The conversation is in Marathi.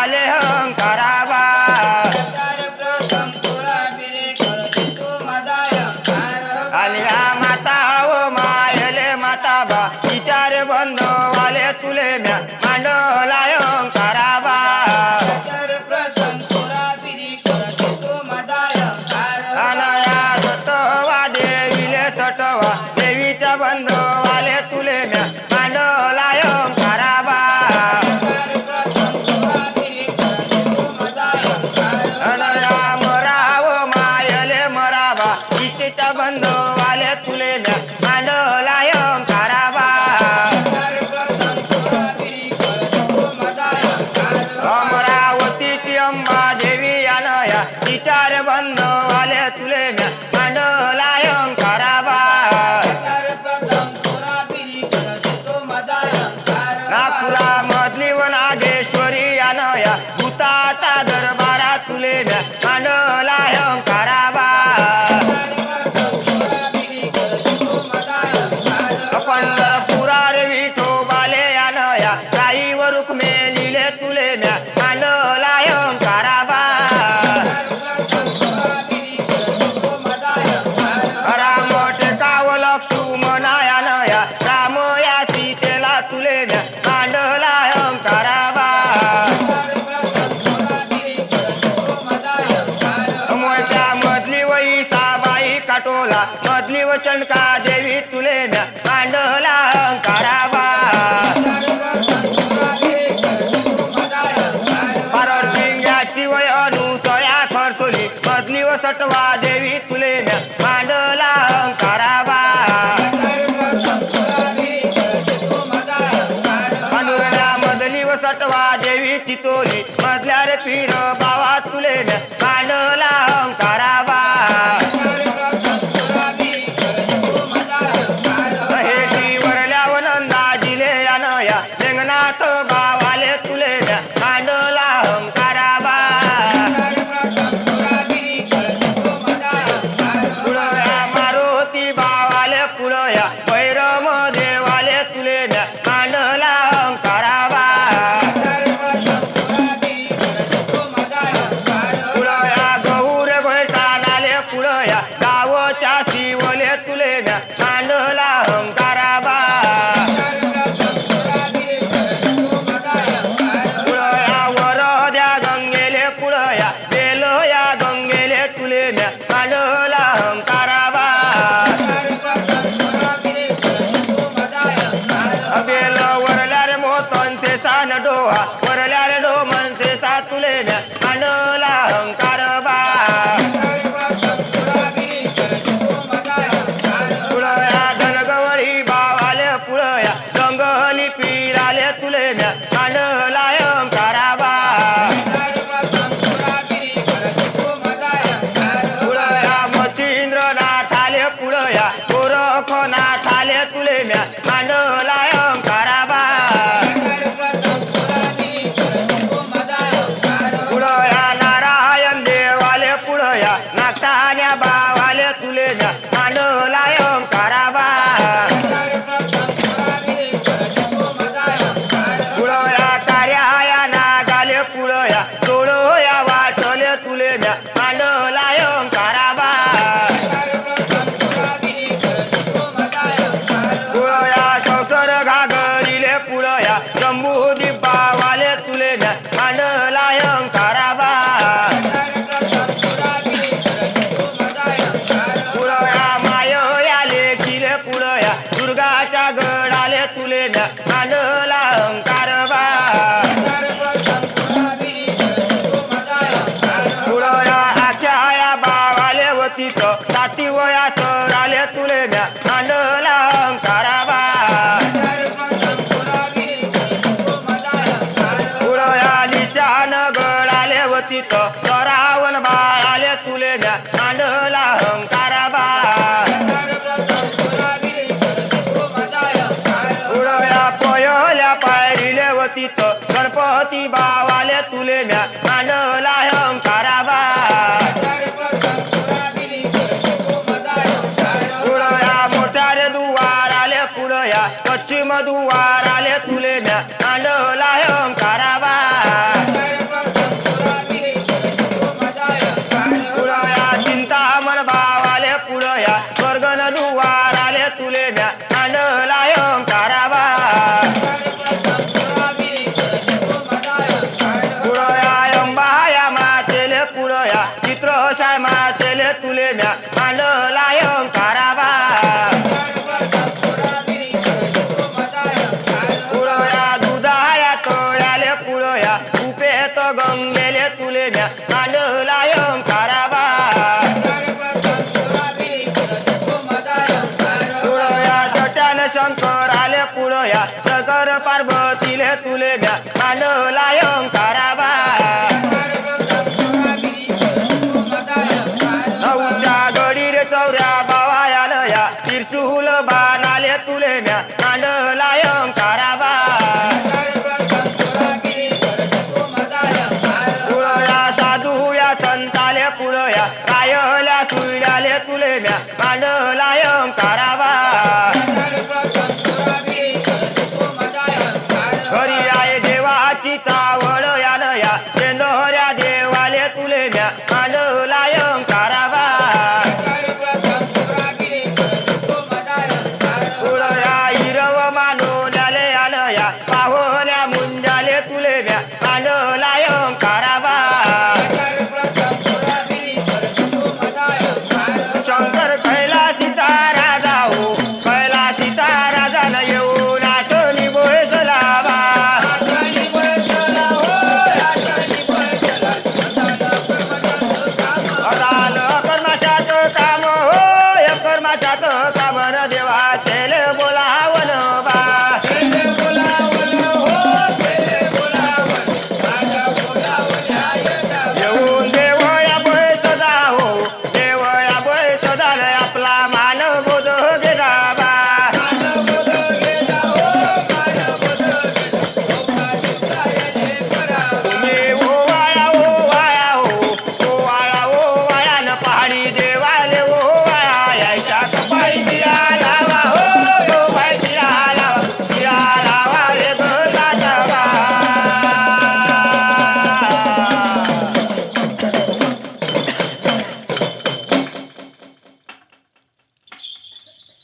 वाले हंकाराबा आलिया माता ओ मायले माता बा विचार बंद वाले तुले म्या मांडला हंकाराबा अनया सटवा देवीले सटवा देवीच्या बंद वाले तुले म्या मांडला हंकाराबा अनया मराव मायले मराबा इच्छेच्या बंद वाले तुले म्या मांडला हंकाराबा अमरावतीची अंबा देवी अनया विचार बंद वाले तुले म्या मांडला हंकाराबा नागपुरा मधली वनागेश्वरी अनया भूताचा दरबारा तुले म्या मांडला हंकाराबा पंढरपुरार विठोबाले अनया राईवर रुक्मिणीले तुले म्या मांडला हंकाराबा रामट काव लक्ष्मणा अनया राम या सीतेला तुले म्या मांडला हंकाराबा मोठ्या मधली वैसाबाई काटोला मधली व चंडका देवी तुले म्या मांडला हंकाराबा पारसिंगाची वय अनुसया खरसोली मधली व सटवा देवी तुले म्या मांडला हंकाराबा अनुरला मधली व सटवा देवी चिचोली मधल्या रे पीर बावा तुले म्या मांडला हंकाराबा हेटी वरल्या व नंदाजीले अनया लेंगनाथ बावाले तुले म्या मांडला हंकाराबा पुळया मारुती बावाले पुळया भैरव देवाले तुले म्या मांडला हंकाराबा पुळया गौर भैटानाले पुळया गावच्या शिवले तुले म्या मांडला हंकाराबा पुळया वरद्या गंगेले पुळया बेलया गंगेले तुले म्या मांडला हंकाराबा बेल वरल्या रे मोतनसे सान डोहा वरल्या रे डोमनसे सा तुले म्या मांडला हंकाराबा पुळया धनगवळी बावाले पुळया गंगली पीराले तुले म्या मांडला हंकाराबा पुळया मच्छिंद्रनाथाले पुळया गोरखनाथाले तुले म्या मांडला हंकाराबा पुळया नारायण देवाले पुळया नागठाण्या बावाले तुले म्या मांडला हंकाराबा पुळया कार्या नागाले पुळया डोळया वाटले तुले म्या मांडला हंकाराबा पुळया संसर घागरीले पुळया जम्बू दिब्बावाले तुले म्या मांडला हंकाराबा पुळया माययाले किले पुळया दुर्गाच्या गडाले तुले म्या मांडला हंकाराबा पुळया आख्या बावाले वतीत साती वया सराले तुले म्या मांडला हंकाराबा पुळया निशान गडाले वतीत सरावण बाळाले तुले म्या मांडला हंकाराबा पुळया पयल्या पायरीले वतीत गणपती बावाले तुले म्या मांडला हंकाराबा पुळया मोठ्या रे दुवाराले पुळया पश्चिम दुवाराले तुले म्या मांडला हंकाराबा उपेत गंगेले तुले म्या मांडला ओंकाराबा पुळया जटान शंकर आले पुळया शंकर पार्वतीले तुले म्या मांडला ओंकाराबा नऊच्या गडी रे चौऱ्या बावायालया त्रिशूल बाणाले तुले म्या मांडला ओंकाराबा पुळया साधू या संताले पुळया कायल्या सुड्याले तुले म्या मांडला ओंकाराबा घरी आहे देवाची चावळ यालया चेंदोऱ्या देवाले तुले म्या मांडला ओंकाराबा पुळया हिरव मानवल्याले आलया पाहोल्या मुंजाले तुले म्या मांडला